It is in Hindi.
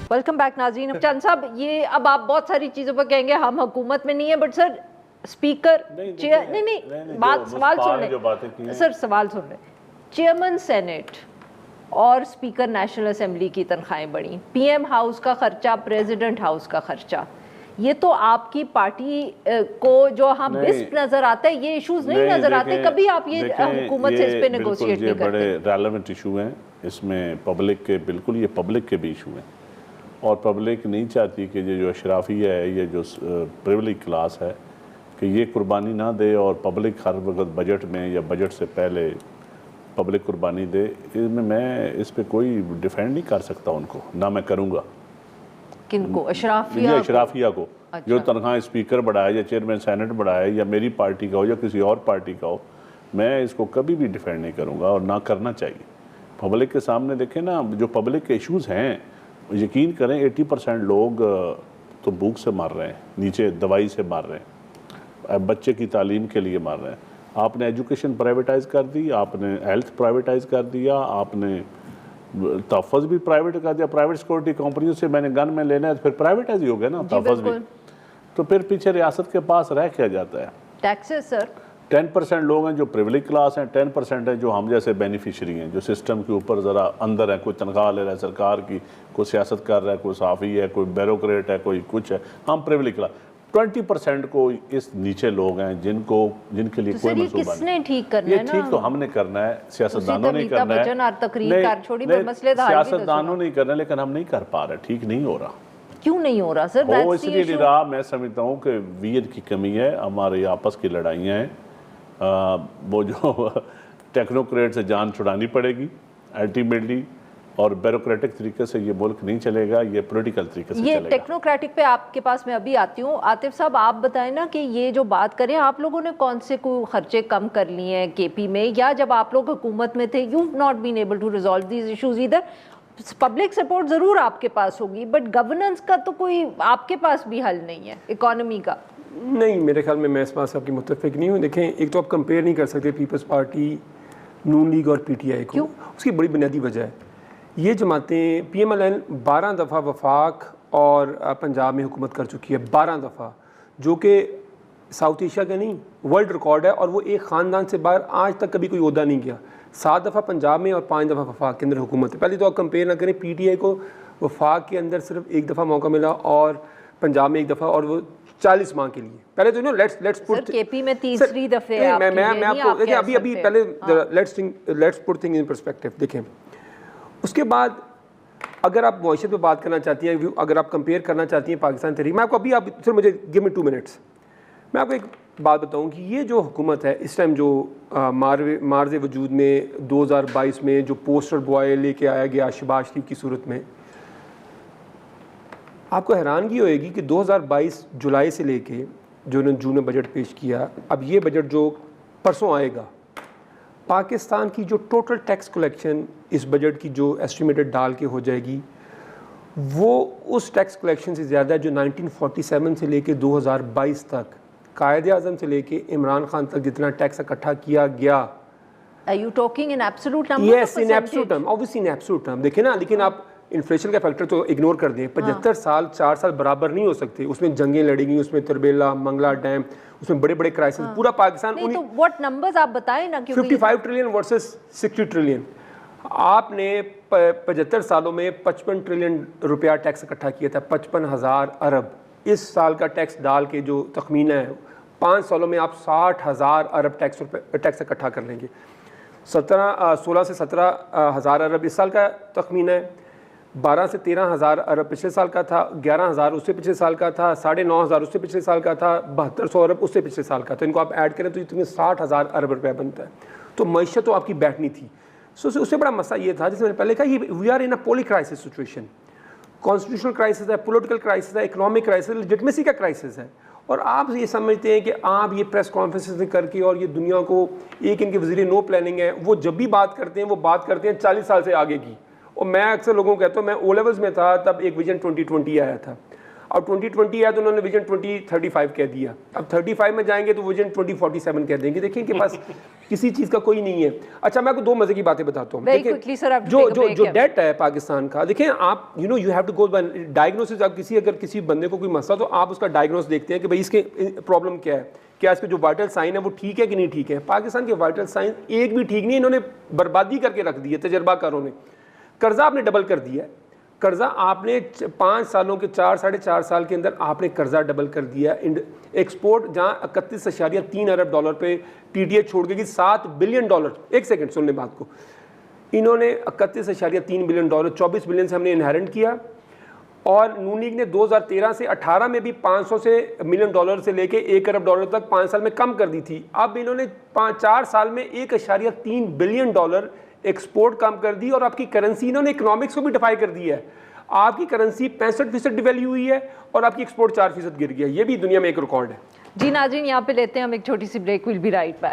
वेलकम बैक नाज़रीन। चंद साहब, ये अब आप बहुत सारी चीज़ों पर कहेंगे हम हुकूमत में नहीं है, बट सर स्पीकर नहीं, बात सवाल सुन लें सर, सवाल सुन लें। चेयरमैन सेनेट और स्पीकर नेशनल असेंबली की तनख्वाहें बढ़ी, पीएम हाउस का खर्चा, प्रेसिडेंट हाउस का खर्चा, ये तो आपकी पार्टी को जो हम बिस्प नजर आता है, ये इश्यूज नहीं नजर आते कभी? आप ये हुकूमत से इस पे नेगोशिएट नहीं करते? बड़े रेलेवेंट इशू हैं, इसमें पब्लिक के, बिल्कुल ये पब्लिक के भी इशू हैं, और पब्लिक नहीं चाहती कि ये जो अशराफिया है, ये जो प्रिविलेज क्लास है, कि ये कुर्बानी ना दे, और पब्लिक हर वक्त बजट में या बजट से पहले पब्लिक कुर्बानी दे। इसमें मैं इस पे कोई डिफेंड नहीं कर सकता उनको, ना मैं करूँगा। किनको? अशराफिया को अच्छा। जो तनख्वाह स्पीकर बढ़ाए या चेयरमैन सेनेट बढ़ाए, या मेरी पार्टी का हो या किसी और पार्टी का हो, मैं इसको कभी भी डिफेंड नहीं करूँगा, और ना करना चाहिए। पब्लिक के सामने देखें ना, जो पब्लिक के इश्यूज़ हैं, यकीन करें 80% लोग तो भूख से मार रहे हैं, नीचे दवाई से मार रहे हैं, बच्चे की तालीम के लिए मार रहे हैं। आपने एजुकेशन प्राइवेटाइज़ कर दी, आपने हेल्थ प्राइवेटाइज़ कर दिया, आपने तहफ़्फ़ुज़ भी प्राइवेट कर दिया। प्राइवेट सिक्योरिटी कंपनियों से मैंने गन में लेना है तो फिर प्राइवेटाइज ही हो गया ना तहफ़्फ़ुज़ भी। तो फिर पीछे रियासत के पास रह क्या जाता है? Taxes sir. 10% लोग हैं जो प्रिविलेज क्लास हैं, 10% है जो हम जैसे बेनिफिशरी हैं, जो सिस्टम के ऊपर ज़रा अंदर है, कोई तनख्वाह ले रहा है सरकार की, कोई सियासत कर रहा है, कोई साफ़ी है, कोई ब्यूरोक्रेट है, कोई कुछ है, हम प्रिविलेज क्लास। 20% को इस नीचे लोग हैं जिनके लिए कोई मंसूबा किसने ठीक करना है? ये ठीक तो हमने करना है, सियासतदानों ने करना है, सियासतदानों नहीं करना, लेकिन हम नहीं कर पा रहे, ठीक नहीं हो रहा। क्यों नहीं हो रहा सर? वो इसलिए नहीं रहा, मैं समझता हूँ कि वीर की कमी है, हमारे आपस की लड़ाइयाँ हैं, वो जो टेक्नोक्रेट से जान छुड़ानी पड़ेगी अल्टीमेटली, और ब्यूरोक्रेटिक तरीके से ये मुल्क नहीं चलेगा, ये पॉलिटिकल तरीके से ये चलेगा। टेक्नोक्रेटिक पे आपके पास मैं अभी आती हूँ। आतिफ साहब, आप बताएं ना कि ये जो बात करें, आप लोगों ने कौन से कोई खर्चे कम कर लिए हैं केपी में, या जब आप लोग हुकूमत में थे you not been able to resolve these issues? इधर पब्लिक सपोर्ट ज़रूर आपके पास होगी, बट गवर्नेंस का तो कोई आपके पास भी हल नहीं है, इकोनॉमी का नहीं। मेरे ख्याल में मैं इस बात से आपकी मुत्तफिक नहीं हूँ। देखें, एक तो आप कंपेयर नहीं कर सकते पीपल्स पार्टी, नून लीग और पीटीआई को। क्यों? उसकी बड़ी बुनियादी वजह है, ये जमातें पीएमएलएन 12 दफ़ा वफाक और पंजाब में हुकूमत कर चुकी है, 12 दफ़ा, जो कि साउथ एशिया का नहीं, वर्ल्ड रिकॉर्ड है। और वो एक ख़ानदान से बाहर आज तक कभी कोई ओहदा नहीं गया। 7 दफ़ा पंजाब में और 5 दफ़ा वफाक के अंदर हुकूमत है। पहले तो आप कंपेयर ना करें, पीटीआई को वफाक के अंदर सिर्फ 1 दफ़ा मौका मिला और पंजाब में 1 दफ़ा, और वो 40 माह के लिए। पहले तो लेट्स पुट केपी में तीसरी दफ़े मैं आपको देखिए अभी पहले let's put thing in perspective. देखें, उसके बाद अगर आप मईशत पे बात करना चाहती हैं, अगर आप कंपेयर करना चाहती हैं पाकिस्तान तहरीक, मैं आपको अभी आप सिर्फ मुझे गिव मी 2 मिनट्स, मैं आपको एक बात बताऊं कि ये जो हुकूमत है इस टाइम, जो मार्ज़ वजूद में 2022 में जो पोस्टर बॉय लेके आया गया शहबाज शरीफ की सूरत में, आपको हैरानगी होएगी कि 2022 जुलाई से लेके जो उन्होंने जून में बजट पेश किया, अब ये बजट जो परसों आएगा, पाकिस्तान की जो टोटल टैक्स कलेक्शन इस बजट की जो एस्टिमेटेड डाल के हो जाएगी, वो उस टैक्स कलेक्शन से ज़्यादा है जो 1947 से लेके 2022 तक कायदे आज़म से लेके इमरान खान तक जितना टैक्स इकट्ठा किया गया। Are you talking in absolute number? Yes, in absolute term, obviously in absolute term। देखिए ना, लेकिन आप इन्फ्लेशन का फैक्टर तो इग्नोर कर दें। 75 साल 4 साल बराबर नहीं हो सकते, उसमें जंगें लड़ी गई, उसमें तरबेला, मंगला डैम, उसमें बड़े बड़े क्राइसिस, पूरा पाकिस्तान। नहीं, तो व्हाट नंबर्स आप बताएं ना, क्योंकि 55 ट्रिलियन वर्सेस 60 ट्रिलियन। आपने 75 सालों में 55 ट्रिलियन रुपया टैक्स इकट्ठा किया था, 55,000 अरब। इस साल का टैक्स डाल के जो तखमीना है, 5 सालों में आप 60,000 अरब टैक्स इकट्ठा कर लेंगे। 16 से 17,000 अरब इस साल का तखमीना है, 12 से 13,000 अरब पिछले साल का था, 11,000 उससे पिछले साल का था, 9,500 उससे पिछले साल का था, 7200 अरब उससे पिछले साल का। तो इनको आप ऐड करें तो इतने 60,000 अरब रुपया बनता है। तो मईशत तो आपकी बैठनी थी। सो उससे बड़ा मसला ये था, जिसमें मैंने पहले कहा, ये we are in a poly crisis situation. Constitutional crisis है, पॉलिटिकल क्राइसिस है, इकोनॉमिक क्राइसिस, लेजिटिमेसी का क्राइसिस है। और आप ये समझते हैं कि आप ये प्रेस कॉन्फ्रेंसेस करके और ये दुनिया को, एक इनके वज़ीर नो प्लानिंग है, वो जब भी बात करते हैं वो बात करते हैं 40 साल से आगे की। और मैं अक्सर लोगों को कहता हूँ, मैं ओ लेवल्स में था तब एक विजन 2020 आया था। अब 2020 है तो उन्होंने विजन 2035 कह दिया, अब 35 में जाएंगे तो विजन 2047 कह देंगे। देखिए इनके पास किसी चीज़ का कोई नहीं है। अच्छा मैं आपको दो मजे की बातें बताता हूँ। जो डेट है पाकिस्तान का, देखें आप you have to go by diagnosis. आप अगर किसी बंदे को कोई मसला तो आप उसका डायग्नोस देखते हैं कि भाई इसके प्रॉब्लम क्या है, क्या इसके जो वाइटल साइन है वो ठीक है कि नहीं ठीक है। पाकिस्तान के वाइटल साइन एक भी ठीक नहीं, इन्होंने बर्बादी करके रख दी है तजर्बाकारों ने। कर्जा आपने डबल कर दिया है, कर्जा आपने 5 सालों के 4-4.5 साल के अंदर आपने कर्जा डबल कर दिया। एक्सपोर्ट जहां 31.3 अरब डॉलर पे टीडीए छोड़ गई, $7 बिलियन। एक सेकंड सुनने बात को, इन्होंने 31.3 बिलियन डॉलर 24 बिलियन से हमने इनहेरेंट किया। और नून लीग ने 2013 से 18 में भी 500 से मिलियन डॉलर से लेके 1 अरब डॉलर तक 5 साल में कम कर दी थी। अब इन्होंने 4 साल में 1.3 बिलियन डॉलर एक्सपोर्ट कम कर दी। और आपकी करेंसी, इन्होंने इकोनॉमिक्स को भी डिफाई कर दिया है। आपकी करेंसी 65% डिवैल्यू हुई है और आपकी एक्सपोर्ट 4% गिर गया। ये भी दुनिया में एक रिकॉर्ड है। जी नाज़रीन, यहाँ पे लेते हैं हम एक छोटी सी break. Will be right back.